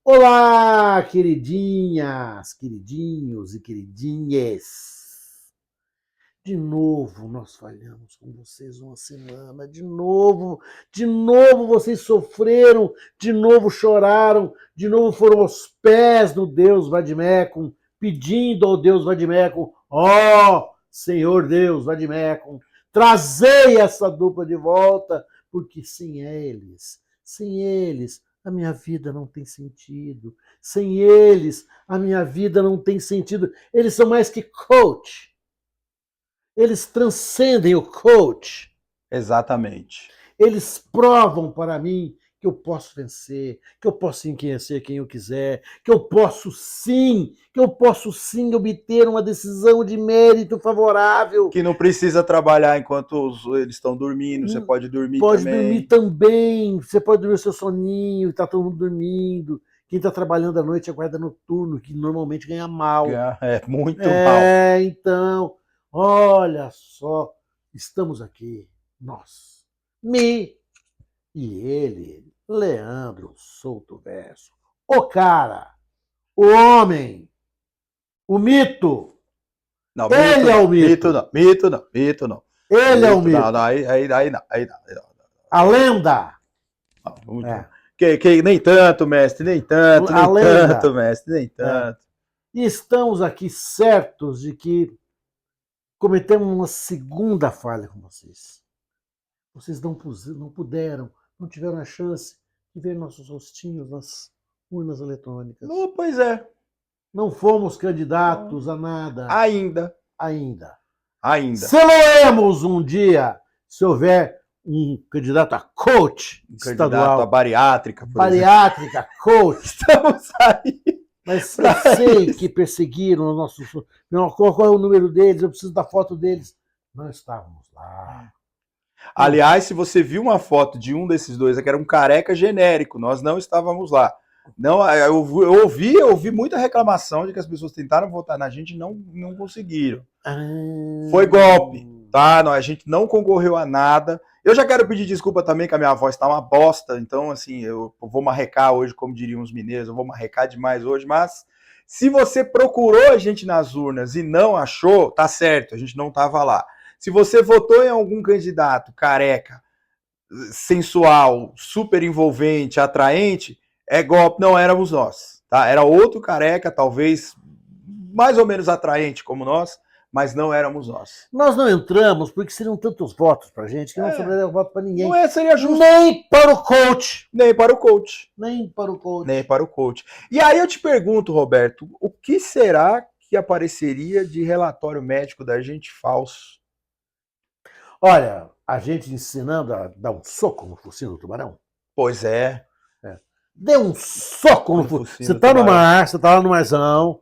Olá, queridinhas, queridinhos e queridinhas. De novo nós falhamos com vocês uma semana, de novo vocês sofreram, de novo choraram, de novo foram aos pés do Deus Vadimecum, pedindo ao Deus Vadimecum, Senhor Deus Vadimecum, trazei essa dupla de volta, porque sem eles, a minha vida não tem sentido. Sem eles, a minha vida não tem sentido. Eles são mais que coach. Eles transcendem o coach. Exatamente. Eles provam para mim que eu posso vencer, que eu posso enriquecer quem eu quiser, que eu posso sim obter uma decisão de mérito favorável. Que não precisa trabalhar enquanto eles estão dormindo, você pode dormir também. Pode dormir também, você pode dormir o seu soninho, está todo mundo dormindo. Quem está trabalhando à noite é guarda noturno, que normalmente ganha mal. É muito mal. Então, olha só, estamos aqui, nós, me e ele, Leandro Souto Verso, o cara, o homem, o mito. Não, ele é o mito. Mito não. Ele é o mito. Não, aí não. A lenda. Que nem tanto, mestre, nem tanto, mestre, nem tanto. E estamos aqui certos de que cometemos uma segunda falha com vocês. Vocês não puderam, não tiveram a chance de ver nossos rostinhos nas urnas eletrônicas. Pois é. Não fomos candidatos a nada. Ainda. Seremos um dia, se houver um candidato a coach estadual. Candidato a bariátrica, por bariátrica, exemplo. Coach. Estamos aí. Mas eu sei que perseguiram o nosso... Qual é o número deles? Eu preciso da foto deles. Não estávamos lá. Aliás, se você viu uma foto de um desses dois, que era um careca genérico, nós não estávamos lá. Não, eu ouvi muita reclamação de que as pessoas tentaram votar na gente e não conseguiram. Foi golpe, tá? Não, a gente não concorreu a nada. Eu já quero pedir desculpa também que a minha voz tá uma bosta, então assim, eu vou marrecar hoje, como diriam os mineiros, eu vou marrecar demais hoje, mas se você procurou a gente nas urnas e não achou, tá certo, a gente não tava lá. Se você votou em algum candidato careca, sensual, super envolvente, atraente, é golpe, não éramos nós, tá? Era outro careca, talvez mais ou menos atraente como nós, mas não éramos nós. Nós não entramos porque seriam tantos votos pra gente que não sobraria voto pra ninguém. Não seria justo. Nem para o coach. Nem para o coach. Nem para o coach. Nem para o coach. E aí eu te pergunto, Roberto, o que será que apareceria de relatório médico da gente falso? Olha, a gente ensinando a dar um soco no focinho do tubarão. Pois é. Dê um soco no focinho. Você tá no mar, você tá lá no marzão,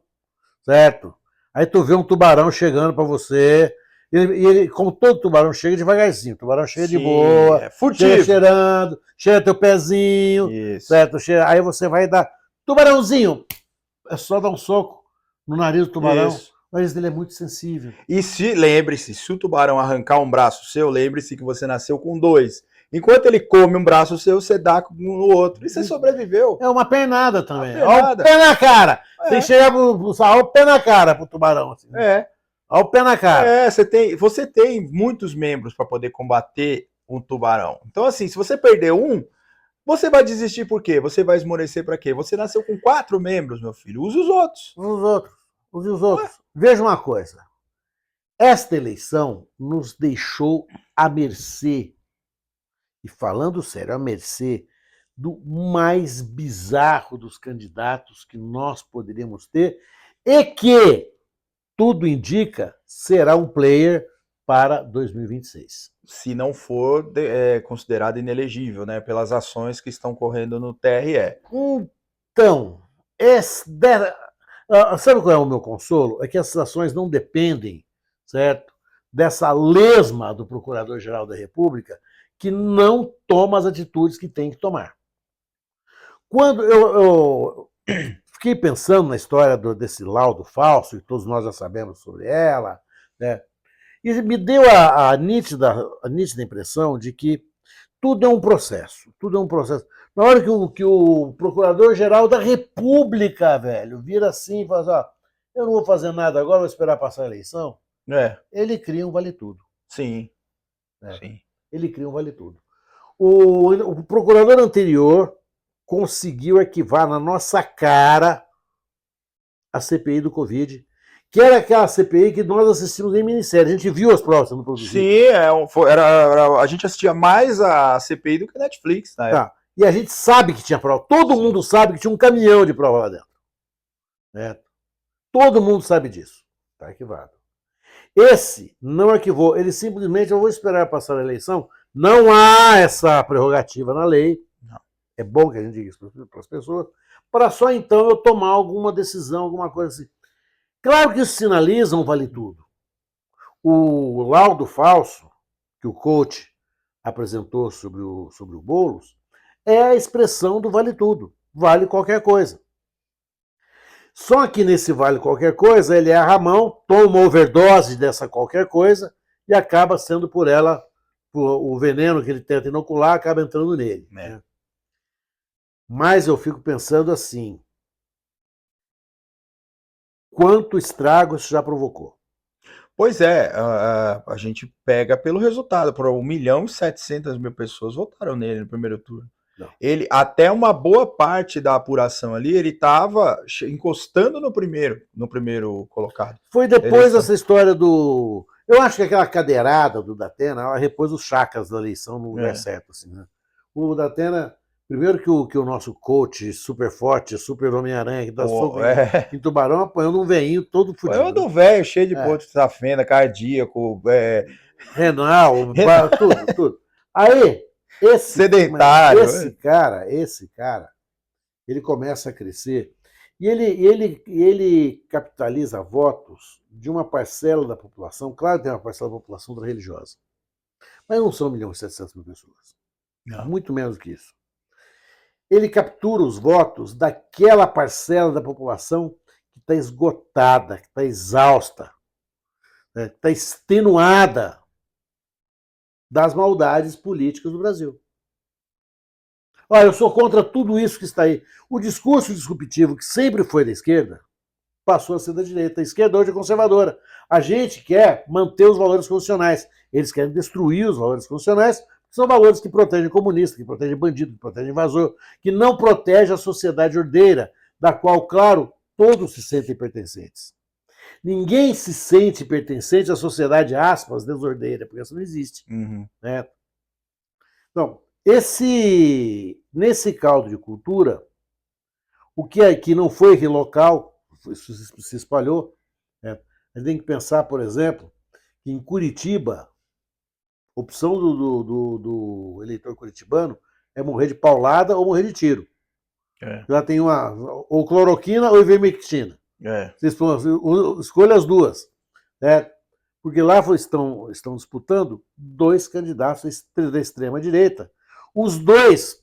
certo? Aí tu vê um tubarão chegando pra você, e ele, como todo tubarão, chega devagarzinho. O tubarão chega de boa, chega cheirando, cheira teu pezinho, certo? Aí você vai dar, tubarãozinho, é só dar um soco no nariz do tubarão. Isso. Mas ele é muito sensível. E lembre-se, se o tubarão arrancar um braço seu, lembre-se que você nasceu com 2. Enquanto ele come um braço seu, você dá no outro. E você sobreviveu. É uma pernada também. Olha o pé na cara. Tem que chegar olha o pé na cara pro tubarão. Assim. Olha o pé na cara. Você tem muitos membros para poder combater um tubarão. Então, assim, se você perder um, você vai desistir por quê? Você vai esmorecer para quê? Você nasceu com 4 membros, meu filho. Use os outros. Use os outros. Veja uma coisa. Esta eleição nos deixou à mercê, e falando sério, à mercê do mais bizarro dos candidatos que nós poderíamos ter e que, tudo indica, será um player para 2026. Se não for considerado inelegível, né, pelas ações que estão correndo no TRE. Então, sabe qual é o meu consolo? É que essas ações não dependem, certo, dessa lesma do Procurador-Geral da República que não toma as atitudes que tem que tomar. Quando eu fiquei pensando na história desse laudo falso, e todos nós já sabemos sobre ela, né, e me deu a nítida impressão de que tudo é um processo. Na hora que o Procurador-Geral da República, velho, vira assim e fala assim, ó, eu não vou fazer nada agora, vou esperar passar a eleição, ele cria um vale-tudo. Sim, Né? sim. Ele cria um vale-tudo. O procurador anterior conseguiu arquivar na nossa cara a CPI do Covid, que era aquela CPI que nós assistimos em minissérie. A gente viu as provas sendo produzidas. Sim, a gente assistia mais a CPI do que a Netflix, né? Tá. E a gente sabe que tinha prova. Todo mundo sabe que tinha um caminhão de prova lá dentro. Né? Todo mundo sabe disso. Está arquivado. Esse não arquivou. Ele simplesmente, eu vou esperar passar a eleição. Não há essa prerrogativa na lei. Não. É bom que a gente diga isso para as pessoas. Para só então eu tomar alguma decisão, alguma coisa assim. Claro que isso sinaliza um vale tudo. O laudo falso que o coach apresentou sobre o Boulos é a expressão do vale tudo. Vale qualquer coisa. Só que nesse vale qualquer coisa, ele erra a mão, toma uma overdose dessa qualquer coisa e acaba sendo por ela, o veneno que ele tenta inocular acaba entrando nele. Né? Mas eu fico pensando assim, quanto estrago isso já provocou? Pois é, a gente pega pelo resultado. Por 1.700.000 pessoas votaram nele no primeiro turno. Não. Ele, até uma boa parte da apuração ali, ele estava encostando no primeiro colocado. Foi depois dessa história do... Eu acho que aquela cadeirada do Datena, ela repôs os chakras da eleição no lugar certo. Assim, né? O Datena, primeiro que o nosso coach super forte, super Homem-Aranha, que dá soco em Tubarão, apanhando um veinho todo fudido. Apanhando um velho cheio de ponto de safena, cardíaco, renal, tudo. Aí, sedentário. Esse cara, ele começa a crescer e ele capitaliza votos de uma parcela da população, claro que tem uma parcela da população religiosa, mas não são 1.700.000 pessoas. Não. Muito menos que isso. Ele captura os votos daquela parcela da população que está esgotada, que está exausta, que está extenuada das maldades políticas do Brasil. Olha, eu sou contra tudo isso que está aí. O discurso disruptivo, que sempre foi da esquerda, passou a ser da direita. A esquerda hoje é conservadora. A gente quer manter os valores constitucionais. Eles querem destruir os valores constitucionais, que são valores que protegem comunista, que protegem bandido, que protegem invasor, que não protegem a sociedade ordeira, da qual, claro, todos se sentem pertencentes. Ninguém se sente pertencente à sociedade, aspas, desordeira, porque isso não existe. Uhum. Né? Então, nesse caldo de cultura, o que aqui não foi local, se espalhou, né? A gente tem que pensar, por exemplo, que em Curitiba, a opção do eleitor curitibano é morrer de paulada ou morrer de tiro. Já tem ou cloroquina ou ivermectina. Escolha as duas. Né? Porque lá estão disputando dois candidatos da extrema-direita. Os dois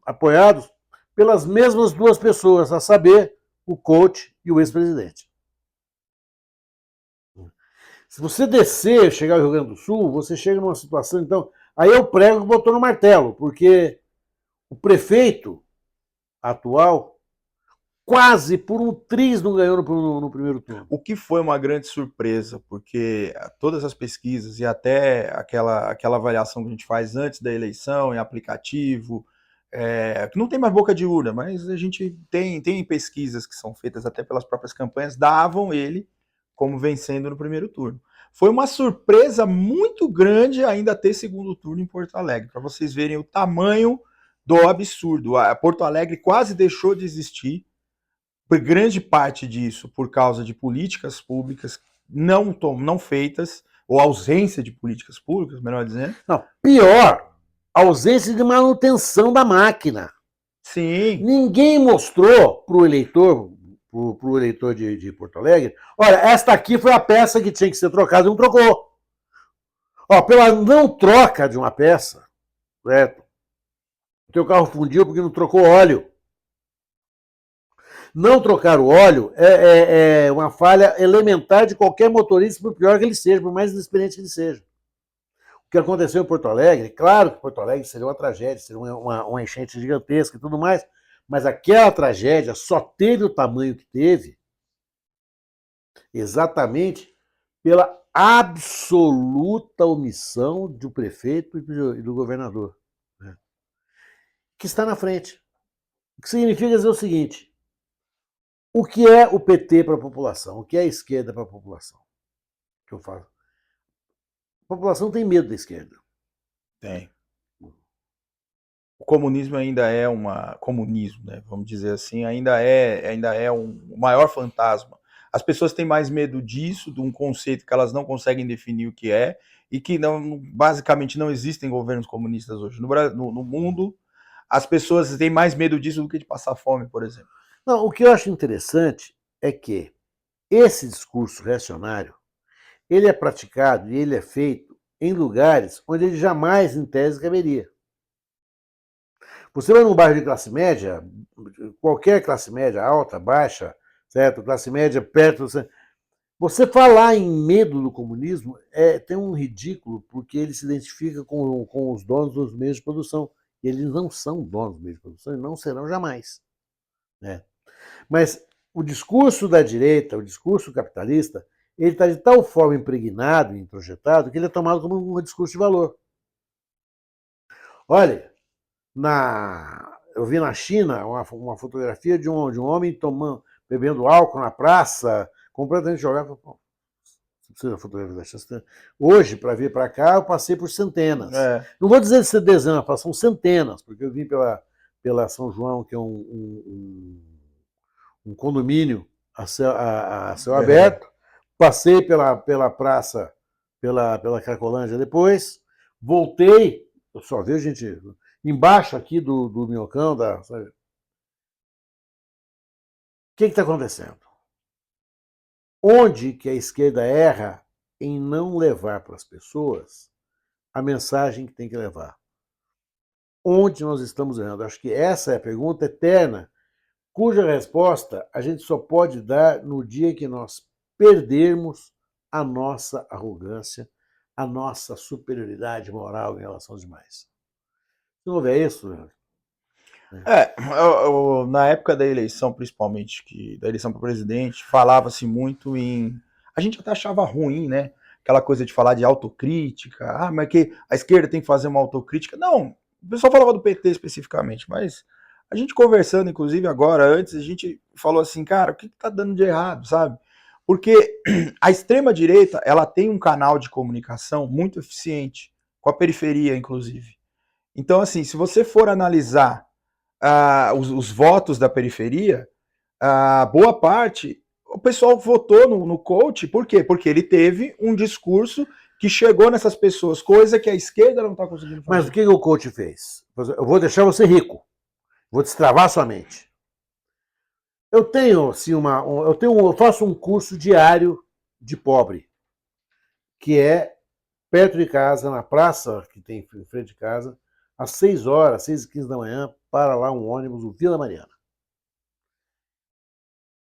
apoiados pelas mesmas duas pessoas, a saber, o coach e o ex-presidente. Se você descer, chegar ao Rio Grande do Sul, você chega numa situação, então... Aí eu prego que botou no martelo, porque o prefeito atual quase por um triz não ganhou no primeiro turno. O que foi uma grande surpresa, porque todas as pesquisas e até aquela avaliação que a gente faz antes da eleição, em aplicativo, que não tem mais boca de urna, mas a gente tem pesquisas que são feitas até pelas próprias campanhas, davam ele como vencendo no primeiro turno. Foi uma surpresa muito grande ainda ter segundo turno em Porto Alegre, para vocês verem o tamanho do absurdo. A Porto Alegre quase deixou de existir, por grande parte disso por causa de políticas públicas não feitas, ou ausência de políticas públicas, melhor dizendo. Não, pior, ausência de manutenção da máquina. Sim. Ninguém mostrou para o eleitor de Porto Alegre, olha, esta aqui foi a peça que tinha que ser trocada e não trocou. Ó, pela não troca de uma peça, certo? O teu carro fundiu porque não trocou óleo. Não trocar o óleo é uma falha elementar de qualquer motorista, por pior que ele seja, por mais inexperiente que ele seja. que aconteceu em Porto Alegre, claro que Porto Alegre seria uma tragédia, seria uma enchente gigantesca e tudo mais, mas aquela tragédia só teve o tamanho que teve exatamente pela absoluta omissão do prefeito e do governador, né, que está na frente. O que significa dizer o seguinte: o que é o PT para a população? O que é a esquerda para a população? Que eu falo. A população tem medo da esquerda. Tem. O comunismo ainda é comunismo, né? Vamos dizer assim, ainda é o maior fantasma. As pessoas têm mais medo disso, de um conceito que elas não conseguem definir o que é, e que basicamente não existem governos comunistas hoje. No mundo, as pessoas têm mais medo disso do que de passar fome, por exemplo. Não, o que eu acho interessante é que esse discurso reacionário, ele é praticado e ele é feito em lugares onde ele jamais, em tese, caberia. Você vai num bairro de classe média, qualquer classe média, alta, baixa, certo? Classe média perto. Você falar em medo do comunismo tem um ridículo, porque ele se identifica com os donos dos meios de produção. E eles não são donos dos meios de produção e não serão jamais, né? Mas o discurso da direita, o discurso capitalista, ele está de tal forma impregnado e introjetado que ele é tomado como um discurso de valor. Olha, eu vi na China uma fotografia de um homem bebendo álcool na praça, completamente jogado. Você precisa da fotografia da China. Hoje, para vir para cá, eu passei por centenas. Não vou dizer de dezenas, são centenas, porque eu vim pela São João, que é um condomínio a céu aberto, passei pela praça, pela Cracolândia depois, voltei, eu só vejo gente embaixo aqui do Minhocão, sabe? O que está acontecendo? Onde que a esquerda erra em não levar para as pessoas a mensagem que tem que levar? Onde nós estamos errando? Acho que essa é a pergunta eterna, cuja resposta a gente só pode dar no dia que nós perdermos a nossa arrogância, a nossa superioridade moral em relação aos demais. Se não houver isso, na época da eleição, principalmente, da eleição para presidente, falava-se muito em... A gente até achava ruim, né? Aquela coisa de falar de autocrítica, mas que a esquerda tem que fazer uma autocrítica. Não, o pessoal falava do PT especificamente, mas a gente conversando, inclusive agora, antes, a gente falou assim, cara, o que tá dando de errado, sabe? Porque a extrema-direita, ela tem um canal de comunicação muito eficiente, com a periferia, inclusive. Então, assim, se você for analisar os votos da periferia, boa parte, o pessoal votou no coach, por quê? Porque ele teve um discurso que chegou nessas pessoas, coisa que a esquerda não está conseguindo fazer. Mas o que o coach fez? Eu vou deixar você rico, vou destravar sua mente. Eu tenho, assim, eu faço um curso diário de pobre, que é perto de casa, na praça que tem em frente de casa, às 6 horas, 6h15 da manhã, para lá um ônibus, o Vila Mariana.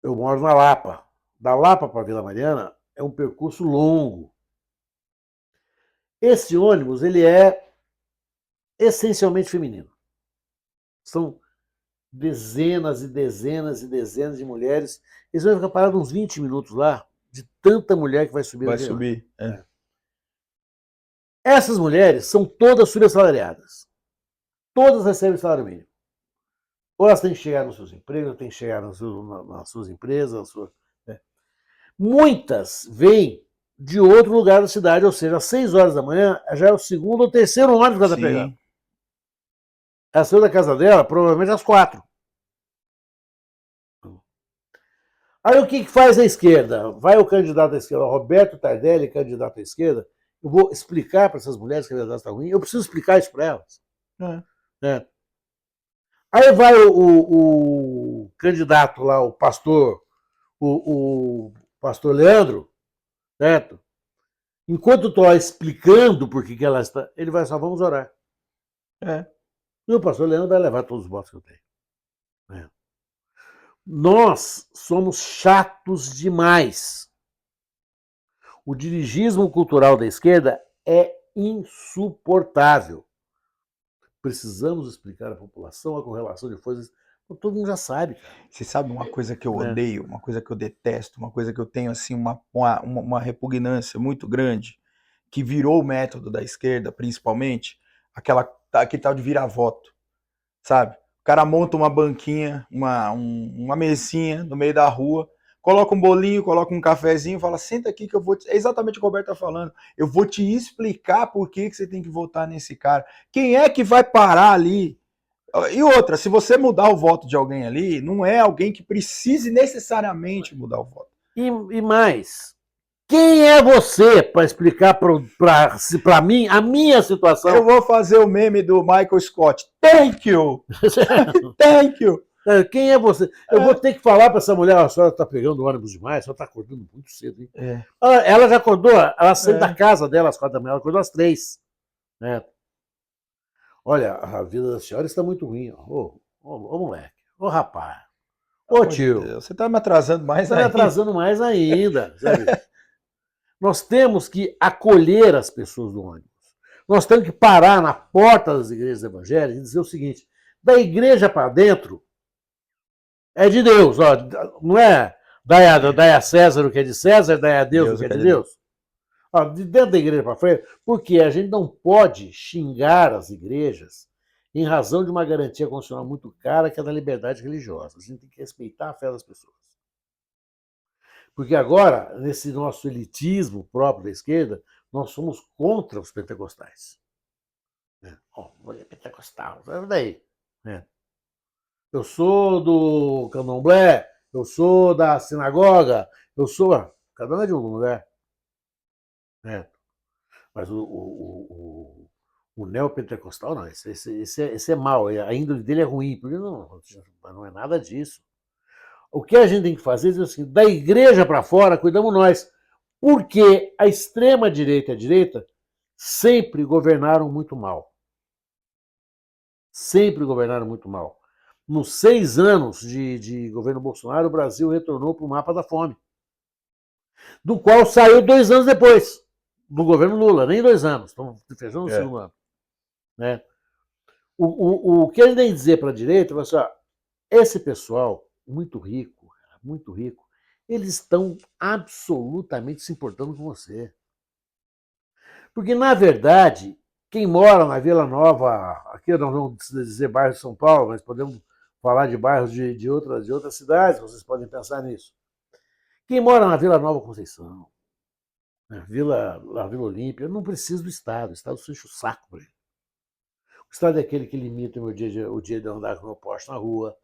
Eu moro na Lapa. Da Lapa para Vila Mariana é um percurso longo. Esse ônibus, ele é essencialmente feminino. São dezenas e dezenas e dezenas de mulheres. Eles vão ficar parados uns 20 minutos lá, de tanta mulher que vai subir. Vai subir, Essas mulheres são todas subassalariadas. Todas recebem salário mínimo. Ou elas têm que chegar nos seus empregos, têm que chegar nas suas empresas. Né? Muitas vêm de outro lugar da cidade, ou seja, às 6 horas da manhã já é o segundo ou terceiro ônibus que ela está pegando. Ela saiu da casa dela provavelmente às 4. Aí o que faz a esquerda? Vai o candidato à esquerda, Roberto Tardelli, candidato à esquerda. Eu vou explicar para essas mulheres que a verdade está ruim. Eu preciso explicar isso para elas. Aí vai o candidato lá, o pastor Leandro, certo? Enquanto eu estou lá explicando por que ela está, ele vai só, vamos orar. E o pastor Leandro vai levar todos os votos que eu tenho. Nós somos chatos demais. O dirigismo cultural da esquerda é insuportável. Precisamos explicar à população a correlação de forças. Todo mundo já sabe, cara. Você sabe uma coisa que eu Né? odeio, uma coisa que eu detesto, uma coisa que eu tenho assim uma repugnância muito grande, que virou o método da esquerda, principalmente, aquele tal de virar-voto, sabe? O cara monta uma banquinha, uma mesinha no meio da rua, coloca um bolinho, coloca um cafezinho, fala, senta aqui que eu vou... É exatamente o que o Roberto tá falando. Eu vou te explicar por que você tem que votar nesse cara. Quem é que vai parar ali? E outra, se você mudar o voto de alguém ali, não é alguém que precise necessariamente mudar o voto. E mais, quem é você para explicar para mim a minha situação? Eu vou fazer o meme do Michael Scott. Thank you! Thank you! Quem é você? Eu vou ter que falar para essa mulher, a senhora está pegando ônibus demais, a senhora está acordando muito cedo. Hein? É. Ela já acordou, ela saiu da casa dela às 4 da manhã, ela acordou às 3. Né? Olha, a vida da senhora está muito ruim. Ô, moleque, ô rapaz, ô tio. Deus, você está me atrasando mais ainda. Está me atrasando mais ainda. Sabe? Nós temos que acolher as pessoas do ônibus. Nós temos que parar na porta das igrejas evangélicas e dizer o seguinte, da igreja para dentro é de Deus, ó, não é dai a César o que é de César, dai a Deus o que é de Deus. Ó, de dentro da igreja para frente, porque a gente não pode xingar as igrejas em razão de uma garantia constitucional muito cara, que é da liberdade religiosa. A gente tem que respeitar a fé das pessoas. Porque agora, nesse nosso elitismo próprio da esquerda, nós somos contra os pentecostais. Mulher pentecostal, sai daí. Eu sou do candomblé, eu sou da sinagoga, eu sou... Cada um é de um lugar. Mas o neopentecostal, não, esse é mau, a índole dele é ruim, porque não é nada disso. O que a gente tem que fazer é dizer assim, da igreja para fora, cuidamos nós. Porque a extrema-direita e a direita sempre governaram muito mal. Sempre governaram muito mal. Nos 6 anos de governo Bolsonaro, o Brasil retornou para o mapa da fome, do qual saiu 2 anos depois, do governo Lula, nem 2 anos, estamos fechando o segundo ano. Né? O que a gente tem que dizer para a direita é assim, ó, esse pessoal muito rico, eles estão absolutamente se importando com você. Porque, na verdade, quem mora na Vila Nova, aqui nós não vamos dizer bairro de São Paulo, mas podemos falar de bairros de outras cidades, vocês podem pensar nisso. Quem mora na Vila Nova Conceição, na Vila Olímpia, não precisa do Estado, o Estado se enche o saco para ele. O Estado é aquele que limita o dia de andar com o meu Porsche na rua,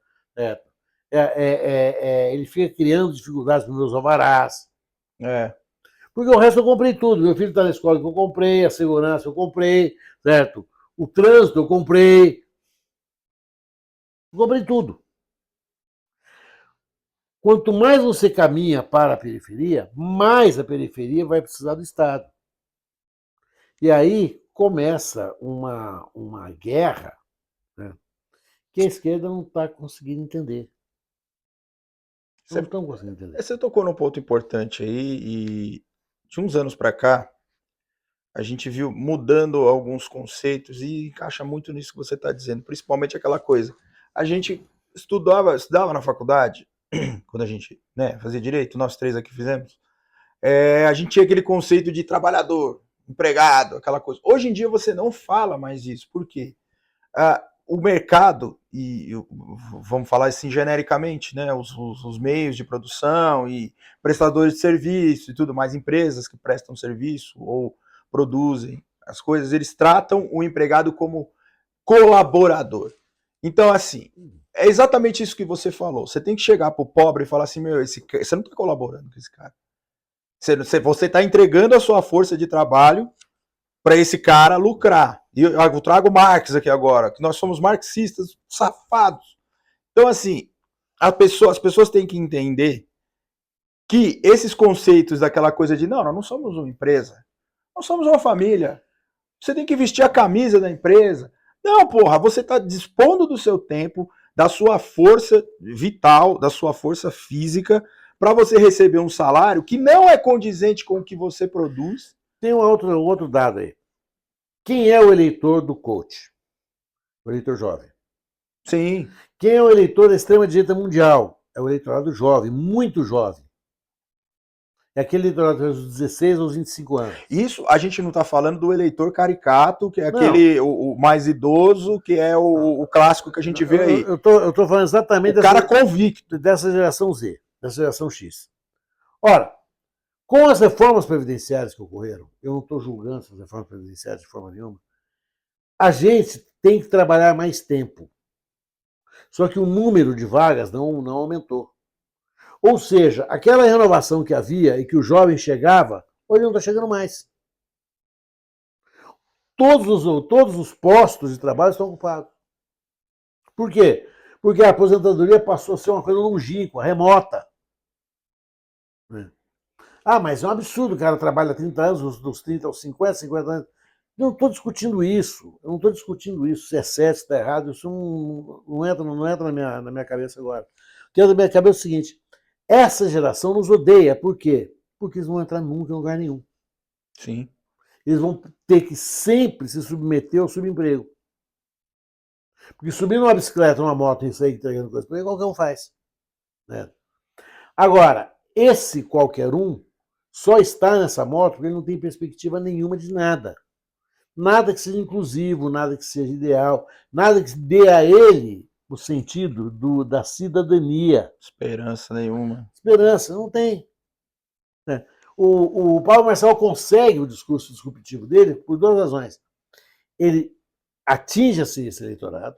ele fica criando dificuldades nos meus alvarás. Porque o resto eu comprei tudo. Meu filho está na escola que eu comprei, a segurança eu comprei, certo? O trânsito eu comprei. Eu comprei tudo. Quanto mais você caminha para a periferia, mais a periferia vai precisar do Estado. E aí começa uma guerra, né, que a esquerda não está conseguindo entender. Não estão conseguindo entender. Você tocou num ponto importante aí, e de uns anos para cá, a gente viu mudando alguns conceitos e encaixa muito nisso que você está dizendo, principalmente aquela coisa. A gente estudava na faculdade, quando a gente fazia direito, nós 3 aqui fizemos, a gente tinha aquele conceito de trabalhador, empregado, aquela coisa. Hoje em dia você não fala mais isso. Por quê? O mercado, e vamos falar assim genericamente, né, os meios de produção e prestadores de serviço e tudo mais, empresas que prestam serviço ou produzem as coisas, eles tratam o empregado como colaborador. Então, assim, é exatamente isso que você falou. Você tem que chegar pro pobre e falar assim, você não está colaborando com esse cara. Você está entregando a sua força de trabalho para esse cara lucrar. E eu trago Marx aqui agora, que nós somos marxistas safados. Então, assim, as pessoas têm que entender que esses conceitos daquela coisa de nós não somos uma empresa, nós somos uma família. Você tem que vestir a camisa da empresa. Não, porra, você está dispondo do seu tempo, da sua força vital, da sua força física, para você receber um salário que não é condizente com o que você produz. Tem outro dado aí. Quem é o eleitor do coach? O eleitor jovem. Sim. Quem é o eleitor da extrema-direita mundial? É o eleitorado jovem, muito jovem. É aquele eleitorado dos 16 aos 25 anos. Isso a gente não está falando do eleitor caricato, que é Não. aquele o mais idoso, que é o clássico que a gente vê aí. Eu tô falando exatamente o cara convicto. dessa geração Z, dessa geração X. Ora, com as reformas previdenciárias que ocorreram, eu não estou julgando essas reformas previdenciárias de forma nenhuma, a gente tem que trabalhar mais tempo. Só que o número de vagas não aumentou. Ou seja, aquela renovação que havia e que o jovem chegava, hoje não está chegando mais. Todos os postos de trabalho estão ocupados. Por quê? Porque a aposentadoria passou a ser uma coisa longínqua, remota. Ah, mas é um absurdo, o cara trabalha 30 anos, dos 30 aos 50 anos. Eu não estou discutindo isso. Eu não estou discutindo isso, se é certo, se está errado. Isso não entra na minha cabeça agora. O que entra na minha cabeça é o seguinte: essa geração nos odeia. Por quê? Porque eles não vão entrar nunca em lugar nenhum. Sim. Eles vão ter que sempre se submeter ao subemprego. Porque subir numa bicicleta, numa moto e sair entregando coisa para ele, qualquer um faz. Né? Agora, esse qualquer um só está nessa moto porque ele não tem perspectiva nenhuma de nada. Nada que seja inclusivo, nada que seja ideal, nada que dê a ele o sentido da cidadania. Esperança nenhuma. Esperança, não tem. O Paulo Marçal consegue o discurso disruptivo dele por duas razões. Ele atinge esse eleitorado.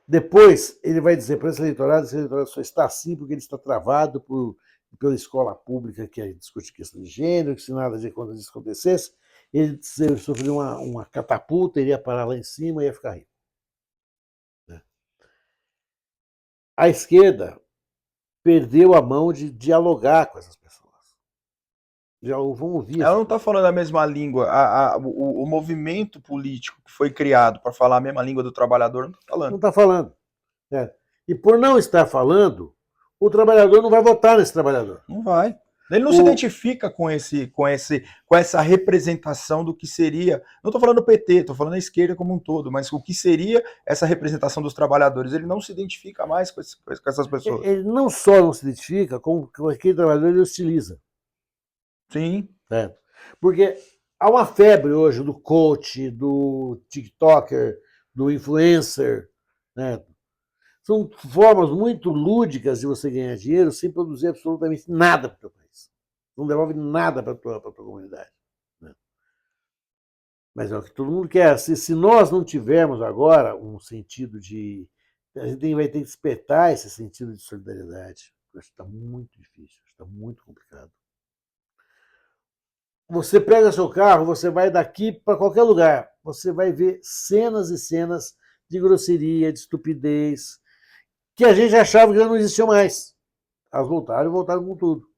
Depois, ele vai dizer para esse eleitorado só está assim porque ele está travado pela escola pública que discute questão de gênero, que se nada de quando isso acontecesse, ele sofreria uma catapulta, ele ia parar lá em cima e ia ficar rico. A esquerda perdeu a mão de dialogar com essas pessoas. Já vão ouvir. Ela não está falando a mesma língua. O movimento político que foi criado para falar a mesma língua do trabalhador não está falando. Não está falando. E por não estar falando, o trabalhador não vai votar nesse trabalhador. Não vai. Ele não se identifica com essa representação do que seria. Não estou falando do PT, estou falando da esquerda como um todo, mas o que seria essa representação dos trabalhadores. Ele não se identifica mais com essas pessoas. Ele não só não se identifica, como aquele trabalhador ele hostiliza. Sim. Porque há uma febre hoje do coach, do TikToker, do influencer. Né? São formas muito lúdicas de você ganhar dinheiro sem produzir absolutamente nada para o teu país. Não devolve nada para a tua comunidade. Né? Mas é o que todo mundo quer. Se nós não tivermos agora um sentido de... A gente vai ter que despertar esse sentido de solidariedade. Acho que está muito difícil, está muito complicado. Você pega seu carro, você vai daqui para qualquer lugar. Você vai ver cenas e cenas de grosseria, de estupidez, que a gente achava que já não existiam mais. Elas voltaram e voltaram com tudo.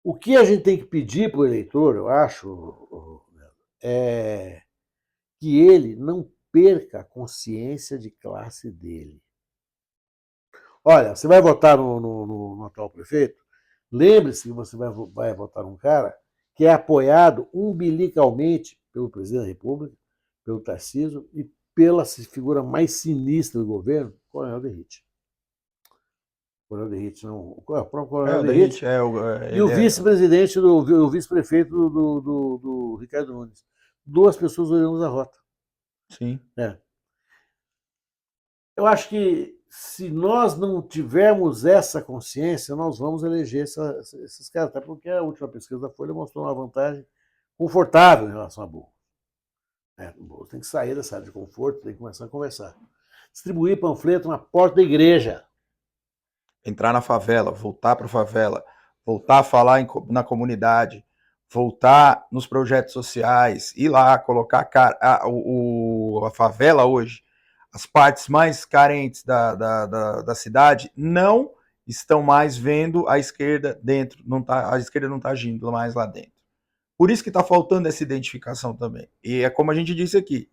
O que a gente tem que pedir para o eleitor, eu acho, é que ele não perca a consciência de classe dele. Olha, você vai votar no atual prefeito? Lembre-se que você vai votar num cara que é apoiado umbilicalmente pelo presidente da República, pelo Tarcísio e pela figura mais sinistra do governo, Coronel Derrite. Coronel Derrite, não. O próprio Coronel Derrite. E o vice-presidente, o vice-prefeito do Ricardo Nunes. Duas pessoas olhando a rota. Sim. Eu acho que se nós não tivermos essa consciência, nós vamos eleger esses caras, até porque a última pesquisa da Folha mostrou uma vantagem confortável em relação a Burro. O Burro tem que sair dessa área de conforto, tem que começar a conversar. Distribuir panfleto na porta da igreja. Entrar na favela, voltar para a favela, voltar a falar na comunidade, voltar nos projetos sociais, ir lá, colocar a favela hoje. As partes mais carentes da cidade não estão mais vendo a esquerda dentro, a esquerda não está agindo mais lá dentro. Por isso que está faltando essa identificação também. E é como a gente disse aqui,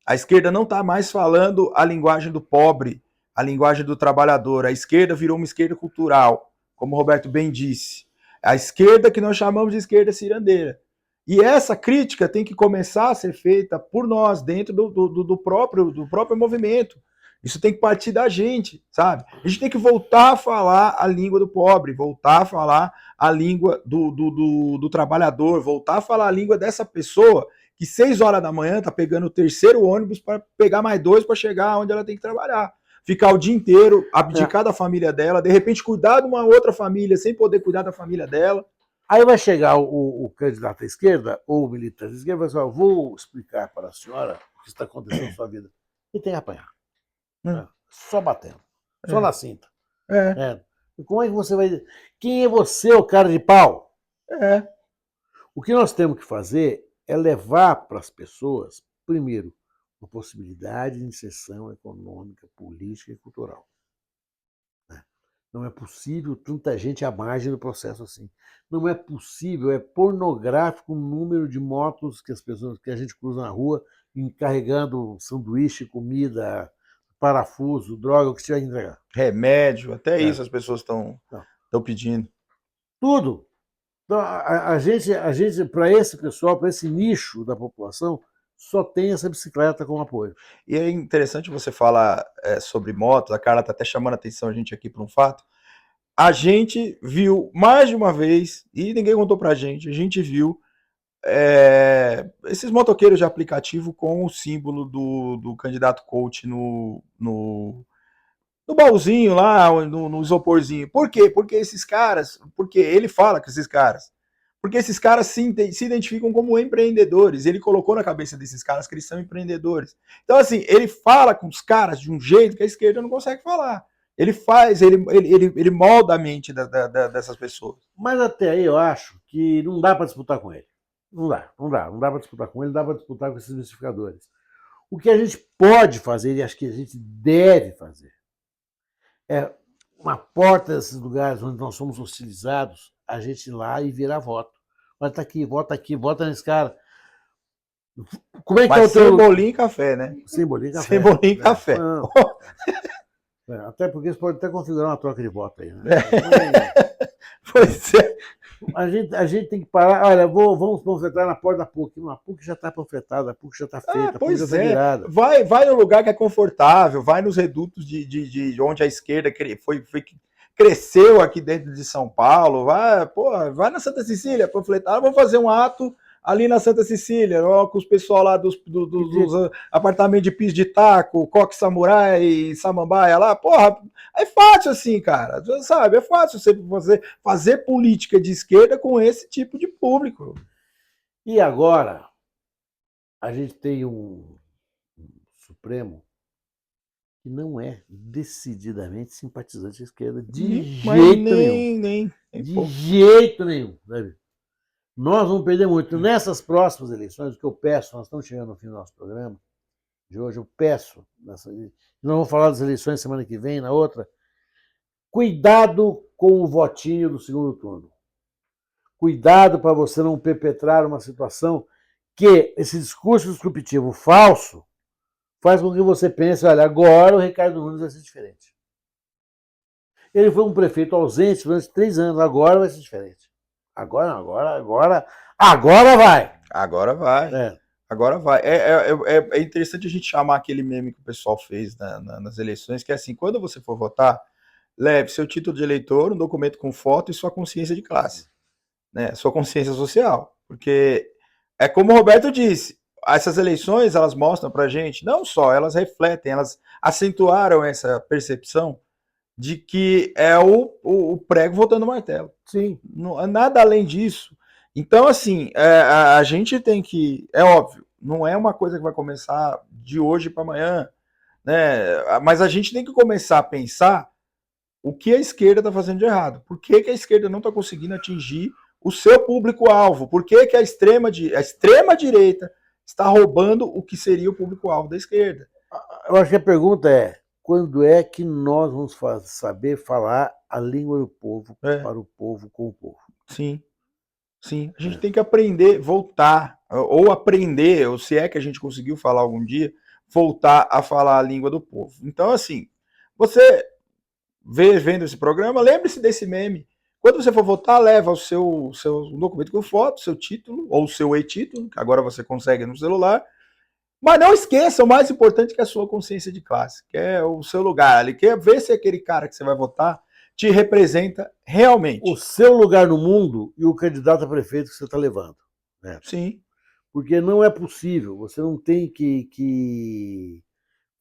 a esquerda não está mais falando a linguagem do pobre, a linguagem do trabalhador. A esquerda virou uma esquerda cultural, como o Roberto bem disse. A esquerda que nós chamamos de esquerda cirandeira. E essa crítica tem que começar a ser feita por nós, dentro do próprio movimento. Isso tem que partir da gente, sabe? A gente tem que voltar a falar a língua do pobre, voltar a falar a língua do trabalhador, voltar a falar a língua dessa pessoa que 6 horas da manhã tá pegando o terceiro ônibus para pegar mais 2 para chegar onde ela tem que trabalhar. Ficar o dia inteiro, abdicar da família dela, de repente cuidar de uma outra família sem poder cuidar da família dela. Aí vai chegar o candidato à esquerda, ou o militante à esquerda, e vai dizer, vou explicar para a senhora o que está acontecendo na sua vida. E tem que apanhar. Só batendo. Só na cinta. Como é que você vai... Quem é você, o cara de pau? O que nós temos que fazer é levar para as pessoas, primeiro, uma possibilidade de inserção econômica, política e cultural. Não é possível tanta gente à margem do processo assim. Não é possível, é pornográfico o número de motos que a gente cruza na rua carregando sanduíche, comida, parafuso, droga, o que tiver que entregar. Remédio, até isso as pessoas estão pedindo. Tudo. Então, a gente para esse pessoal, para esse nicho da população, só tem essa bicicleta como apoio. E é interessante você falar sobre motos, a Carla está até chamando a atenção a gente aqui para um fato. A gente viu mais de uma vez, e ninguém contou pra gente, a gente viu esses motoqueiros de aplicativo com o símbolo do candidato coach no baúzinho lá, no isoporzinho. Por quê? Porque ele fala com esses caras. Porque esses caras se identificam como empreendedores. Ele colocou na cabeça desses caras que eles são empreendedores. Então, assim, ele fala com os caras de um jeito que a esquerda não consegue falar. Ele molda a mente dessas pessoas. Mas até aí eu acho que não dá para disputar com ele. Não dá para disputar com ele, não dá para disputar com esses mistificadores. O que a gente pode fazer, e acho que a gente deve fazer, é uma porta desses lugares onde nós somos hostilizados, a gente ir lá e virar voto. Olha, tá aqui, vota nesse cara. Como é que mas é o teu... sem bolinho e café, né? Sem bolinho e café. Sem bolinho e café. Até porque você pode até configurar uma troca de voto aí, né? Pois é. A gente tem que parar. Olha, vamos panfletar na porta da PUC. A PUC já está panfletada, a PUC já está feita, a PUC já está virada. Vai no lugar que é confortável, vai nos redutos de onde a esquerda cresceu aqui dentro de São Paulo. Vai na Santa Cecília, panfletar. Vamos fazer um ato ali na Santa Cecília, com os pessoal lá dos apartamentos de piso de taco, coque samurai, samambaia lá, é fácil assim, cara, sabe? É fácil você fazer política de esquerda com esse tipo de público. E agora, a gente tem um Supremo que não é decididamente simpatizante da esquerda, de jeito nenhum. De jeito nenhum, sabe? Nós vamos perder muito. Nessas próximas eleições, o que eu peço, nós estamos chegando no fim do nosso programa de hoje, eu peço, nós vamos falar das eleições semana que vem, na outra, cuidado com o votinho do segundo turno. Cuidado para você não perpetrar uma situação que esse discurso disruptivo falso faz com que você pense, olha, agora o Ricardo Nunes vai ser diferente. Ele foi um prefeito ausente durante 3 anos, agora vai ser diferente. Agora vai. Agora vai. Agora vai. É interessante a gente chamar aquele meme que o pessoal fez nas eleições, que é assim, quando você for votar, leve seu título de eleitor, um documento com foto e sua consciência de classe, né? Sua consciência social. Porque é como o Roberto disse, essas eleições, elas mostram pra gente, não só, elas refletem, elas acentuaram essa percepção de que é o prego voltando o martelo. Sim. Não, nada além disso. Então, assim, a gente tem que... É óbvio, não é uma coisa que vai começar de hoje para amanhã, né? Mas a gente tem que começar a pensar o que a esquerda está fazendo de errado. Por que a esquerda não está conseguindo atingir o seu público-alvo? Por que a extrema-direita está roubando o que seria o público-alvo da esquerda? Eu acho que a pergunta é, quando é que nós vamos saber falar a língua do povo para o povo com o povo? Sim. A gente tem que aprender, voltar, ou se é que a gente conseguiu falar algum dia, voltar a falar a língua do povo. Então, assim, você vendo esse programa, lembre-se desse meme. Quando você for votar, leva o seu documento com foto, seu título, ou o seu e-título, que agora você consegue no celular. Mas não esqueça, o mais importante que é a sua consciência de classe, que é o seu lugar ali, que é ver se aquele cara que você vai votar te representa realmente. O seu lugar no mundo e o candidato a prefeito que você está levando. Né? Sim. Porque não é possível, você não tem que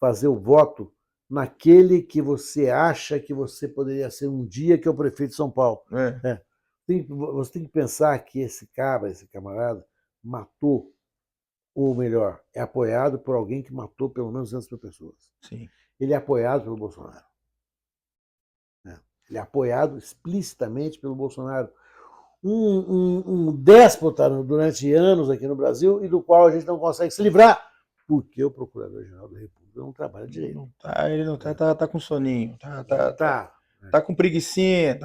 fazer o voto naquele que você acha que você poderia ser um dia, que é o prefeito de São Paulo. É. Você tem que pensar que esse camarada, matou, ou melhor, é apoiado por alguém que matou pelo menos 200 mil pessoas. Sim. Ele é apoiado pelo Bolsonaro. Ele é apoiado explicitamente pelo Bolsonaro. Um déspota durante anos aqui no Brasil e do qual a gente não consegue se livrar, porque o Procurador-Geral da República não trabalha direito. Ele não tá com soninho, tá com preguicinha,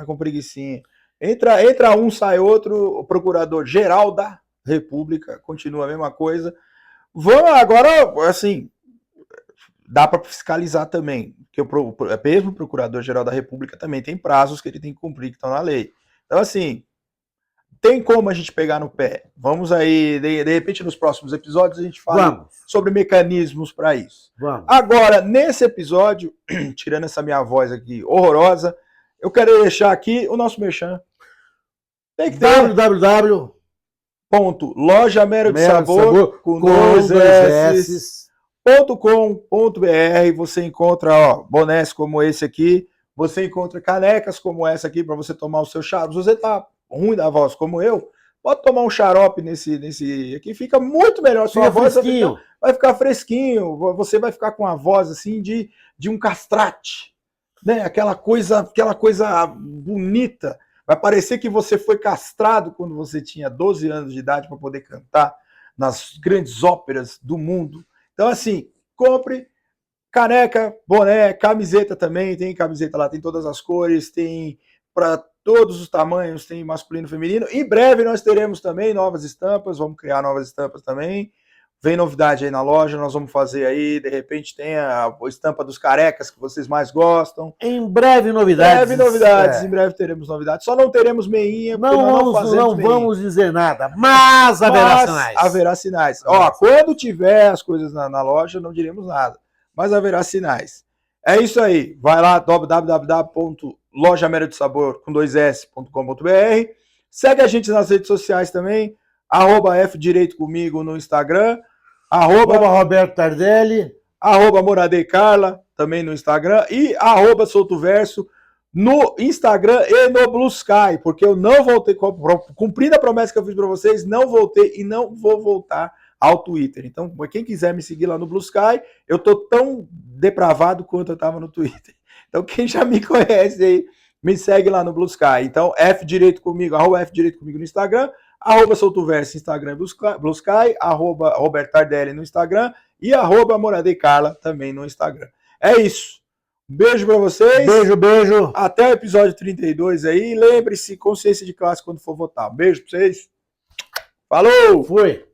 Entra um, sai outro, o Procurador-Geral da República continua a mesma coisa. Vamos agora, assim, dá para fiscalizar também, porque mesmo o Procurador-Geral da República também tem prazos que ele tem que cumprir, que estão na lei. Então, assim, tem como a gente pegar no pé. Vamos aí, de repente, nos próximos episódios, a gente fala sobre mecanismos para isso. Vamos. Agora, nesse episódio, tirando essa minha voz aqui horrorosa, eu quero deixar aqui o nosso merchan. Tem que ter Loja Mero de Sabor com 2 S.com.br. Você encontra bonés como esse aqui, você encontra canecas como essa aqui para você tomar o seu xarope. Se você tá ruim da voz como eu, pode tomar um xarope nesse aqui, fica muito melhor. Sua voz vai ficar fresquinho, você vai ficar com a voz assim de um castrate, né? Aquela coisa bonita. Vai parecer que você foi castrado quando você tinha 12 anos de idade para poder cantar nas grandes óperas do mundo. Então, assim, compre caneca, boné, camiseta também. Tem camiseta lá, tem todas as cores, tem para todos os tamanhos, tem masculino e feminino. Em breve nós teremos também novas estampas, vamos criar novas estampas também. Vem novidade aí na loja, nós vamos fazer aí, de repente tem a estampa dos carecas que vocês mais gostam. Em breve novidades. Em breve teremos novidades. Só não teremos meinha, porque não vamos dizer nada, mas haverá sinais. Quando tiver as coisas na loja, não diremos nada, mas haverá sinais. É isso aí, vai lá, www.lojamerodesabor.com.br. Segue a gente nas redes sociais também, @fdireitocomigo no Instagram, Roberto Tardelli, @moradeicarla também no Instagram e @soltoverso no Instagram e no Blue Sky, porque eu não voltei, cumprindo a promessa que eu fiz para vocês, não voltei e não vou voltar ao Twitter. Então, quem quiser me seguir lá no Blue Sky, eu tô tão depravado quanto eu tava no Twitter. Então, quem já me conhece aí, me segue lá no Blue Sky. Então, @fdireitocomigo no Instagram, @soltoverso Instagram Blue Sky, @Roberto Tardelli no Instagram e @moradeicarla também no Instagram. É isso. Um beijo pra vocês. Beijo. Até o episódio 32 aí. Lembre-se, consciência de classe quando for votar. Um beijo pra vocês. Falou! Fui!